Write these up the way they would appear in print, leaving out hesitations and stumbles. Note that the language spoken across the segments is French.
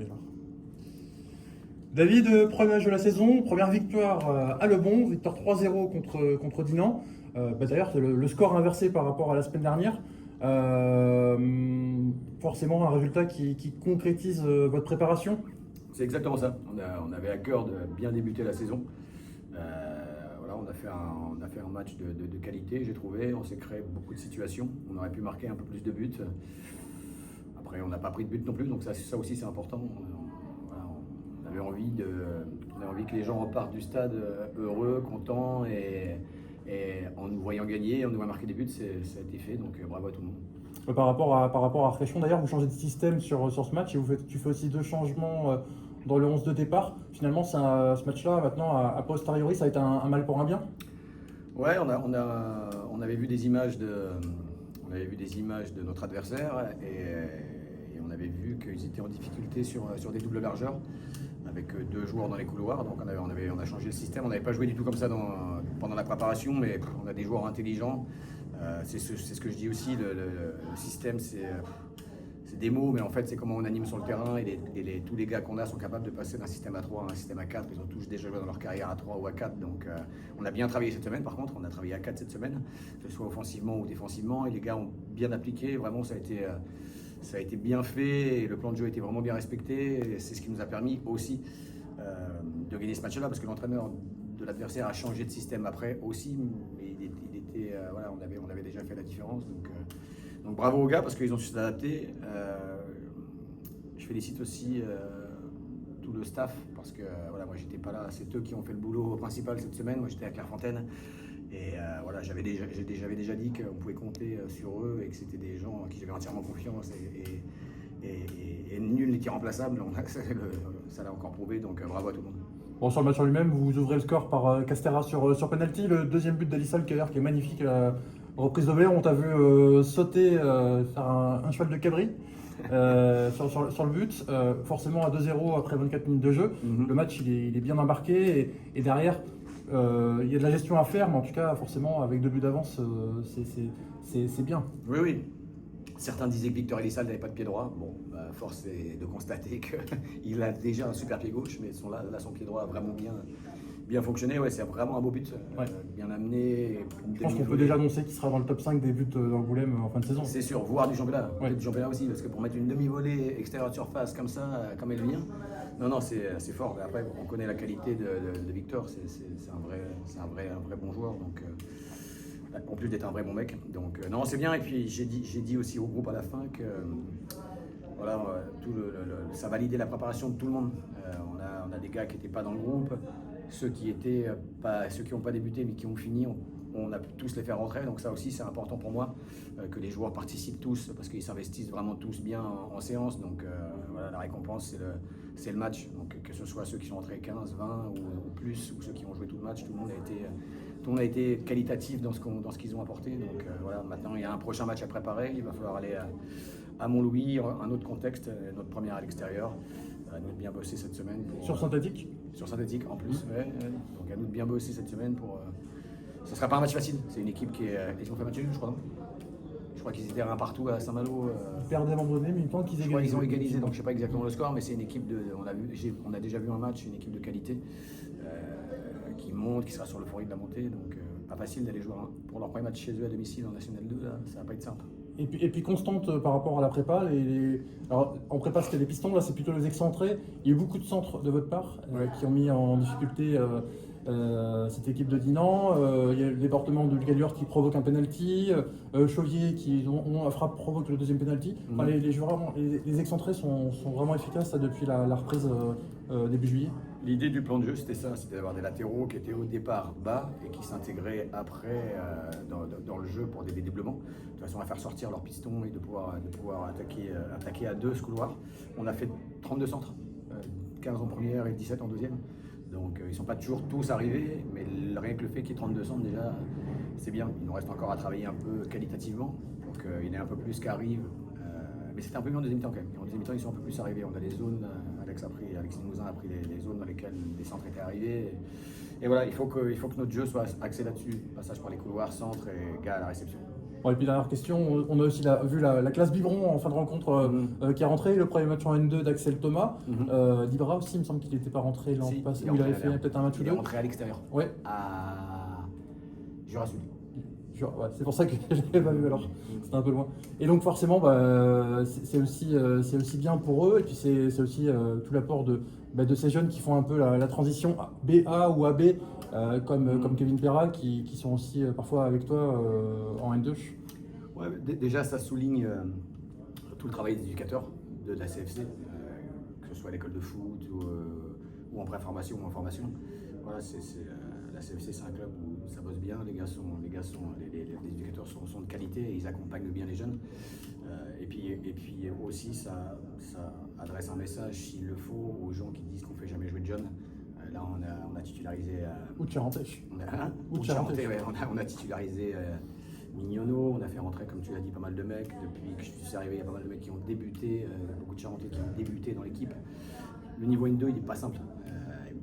démarre. David, premier match de la saison, première victoire à Le Bon, victoire 3-0 contre Dinan. D'ailleurs, le score inversé par rapport à la semaine dernière. Forcément, un résultat qui concrétise votre préparation. C'est exactement ça. On avait à cœur de bien débuter la saison. Voilà, on a fait un match de qualité, j'ai trouvé. On s'est créé beaucoup de situations. On aurait pu marquer un peu plus de buts. Après, on n'a pas pris de but non plus, donc ça aussi c'est important. Voilà, on avait envie que les gens repartent du stade heureux, contents et en nous voyant gagner, en nous voyant marquer des buts, ça a été fait. Donc bravo à tout le monde. Par rapport à Fréchon, d'ailleurs, vous changez de système sur ce match et tu fais aussi 2 changements dans le 11 de départ. Finalement, ce match-là, maintenant, a posteriori, ça a été un mal pour un bien. Ouais, on avait vu des images de notre adversaire et on avait vu qu'ils étaient en difficulté sur des doubles largeurs avec 2 joueurs dans les couloirs. Donc on a changé le système. On n'avait pas joué du tout comme ça pendant la préparation, mais on a des joueurs intelligents. C'est ce que je dis aussi, le système c'est des mots, mais en fait c'est comment on anime sur le terrain et tous les gars qu'on a sont capables de passer d'un système à 3 à un système à 4. Ils ont tous déjà joué dans leur carrière à 3 ou à 4, donc on a bien travaillé cette semaine. Par contre, on a travaillé à 4 cette semaine, que ce soit offensivement ou défensivement, et les gars ont bien appliqué. Vraiment, ça a été bien fait et le plan de jeu a été vraiment bien respecté. C'est ce qui nous a permis aussi de gagner ce match-là, parce que l'entraîneur de l'adversaire a changé de système après aussi, mais voilà, on avait déjà fait la différence. Donc bravo aux gars parce qu'ils ont su s'adapter. Je félicite aussi tout le staff parce que voilà, moi j'étais pas là, c'est eux qui ont fait le boulot principal cette semaine. Moi j'étais à Clairefontaine et voilà, j'avais déjà dit qu'on pouvait compter sur eux et que c'était des gens en qui j'avais entièrement confiance et nul n'était remplaçable. Ça l'a encore prouvé, donc bravo à tout le monde. Bon, sur le match en lui-même, vous ouvrez le score par Castera sur penalty. Le deuxième but d'Alissal qui est magnifique. Reprise de volée, on t'a vu sauter, faire un cheval de cabri sur le but. Forcément à 2-0 après 24 minutes de jeu. Le match il est bien embarqué et derrière il y a de la gestion à faire, mais en tout cas forcément avec 2 buts d'avance c'est bien. Oui. Certains disaient que Victor Elissal n'avait pas de pied droit. Bon, force est de constater qu'il a déjà un super pied gauche, mais là son pied droit a vraiment bien fonctionné. Ouais, c'est vraiment un beau but, bien amené. Je pense qu'on peut déjà annoncer qu'il sera dans le top 5 des buts d'Angoulême en fin de saison. C'est sûr, voire du championnat. Ouais. Du championnat aussi, parce que pour mettre une demi-volée extérieure de surface comme ça, comme elle vient, non, c'est fort. Mais après, on connaît la qualité de Victor, c'est un vrai bon joueur. Donc, en plus d'être un vrai bon mec. Donc non, c'est bien. Et puis j'ai dit aussi au groupe à la fin que voilà, ça validait la préparation de tout le monde. On a des gars qui n'étaient pas dans le groupe, ceux qui n'ont pas débuté mais qui ont fini, on a pu tous les faire rentrer. Donc ça aussi c'est important pour moi, que les joueurs participent tous, parce qu'ils s'investissent vraiment tous bien en séance. Donc voilà, la récompense c'est le match. Donc que ce soit ceux qui sont rentrés 15, 20 ou plus, ou ceux qui ont joué tout le match, tout le monde a été qualitatif dans ce qu'ils ont apporté. Donc voilà, maintenant il y a un prochain match à préparer. Il va falloir aller à Montlouis, un autre contexte, notre première à l'extérieur. À nous de bien bosser cette semaine. Sur synthétique. Sur synthétique en plus, ouais. Donc à nous de bien bosser cette semaine pour. Ça sera pas un match facile. C'est une équipe qui est. Ils ont fait match nul, je crois, non? Je crois qu'ils étaient un partout à Saint-Malo. Ils perdaient vendredi, mais il me semble qu'ils égalisent. Ils ont égalisé, donc je sais pas exactement le score, mais c'est une équipe on a déjà vu un match, une équipe de qualité qui monte, qui sera sur l'euphorie de la montée. Donc pas facile d'aller jouer pour leur premier match chez eux à domicile en National 2, là, ça va pas être simple. Et puis constante par rapport à la prépa. Alors en prépa c'était les pistons, là c'est plutôt les excentrés. Il y a eu beaucoup de centres de votre part qui ont mis en difficulté cette équipe de Dinan. Il y a le département de Galliard qui provoque un penalty. Chauvier qui provoque le deuxième penalty. Enfin, les excentrés sont vraiment efficaces là, depuis la reprise début juillet. L'idée du plan de jeu, c'était ça, c'était d'avoir des latéraux qui étaient au départ bas et qui s'intégraient après dans le jeu pour des dédoublements, de façon à faire sortir leurs pistons et de pouvoir attaquer à 2 ce couloir. On a fait 32 centres, 15 en première et 17 en deuxième. Donc ils ne sont pas toujours tous arrivés, mais rien que le fait qu'il y ait 32 centres déjà, c'est bien. Il nous reste encore à travailler un peu qualitativement, donc il y en a un peu plus qui arrivent. Mais c'était un peu mieux en deuxième mi-temps quand même. En deuxième mi-temps, ils sont un peu plus arrivés. On a les zones, Alex Limousin a pris les zones dans lesquelles les centres étaient arrivés. Et voilà, il faut que notre jeu soit axé là-dessus. Passage par les couloirs, centre et gars à la réception. Bon, et puis dernière question, on a aussi vu la classe Biberon en fin de rencontre qui est rentrée, le premier match en N2 d'Axel Thomas. Dibra aussi, il me semble qu'il n'était pas rentré l'an passé, où il avait fait peut-être un match ou deux. Il est rentré à l'extérieur. Ouais. À Jura Sud. Ouais, c'est pour ça que je l'avais pas vu alors, c'était un peu loin. Et donc forcément, bah, c'est aussi bien pour eux, et puis c'est aussi tout l'apport de ces jeunes qui font un peu la transition BA ou AB, comme Kevin Perra, qui sont aussi parfois avec toi en N2. Ouais, déjà, ça souligne tout le travail des éducateurs de la CFC, que ce soit à l'école de foot ou en pré-formation ou en formation. Voilà, la CFC, c'est un club où ça bosse bien, les éducateurs sont de qualité et ils accompagnent bien les jeunes. Et puis aussi, ça adresse un message, s'il le faut, aux gens qui disent qu'on ne fait jamais jouer de jeunes. Là, on a titularisé. Ou Charentèche. On a titularisé Mignonneau, on a fait rentrer, comme tu l'as dit, pas mal de mecs. Depuis que je suis arrivé, il y a pas mal de mecs qui ont débuté, beaucoup de Charentais qui ont débuté dans l'équipe. Le niveau N2, il n'est pas simple.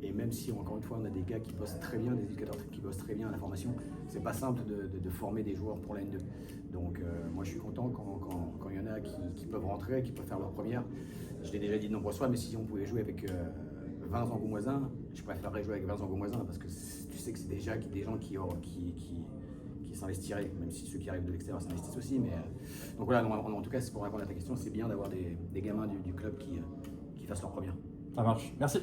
Et même si, encore une fois, on a des gars qui bossent très bien, des éducateurs qui bossent très bien à la formation, c'est pas simple de former des joueurs pour la N2. Donc, moi, je suis content quand il y en a qui peuvent rentrer, qui peuvent faire leur première. Je l'ai déjà dit de nombreuses fois, mais si on pouvait jouer avec 20 Angoumoisins, je préférerais jouer avec 20 Angoumoisins parce que tu sais que c'est déjà des gens qui s'investiraient, même si ceux qui arrivent de l'extérieur s'investissent aussi. Mais, donc voilà, en tout cas, pour répondre à ta question, c'est bien d'avoir des gamins du club qui fassent leur première. Ça marche, merci.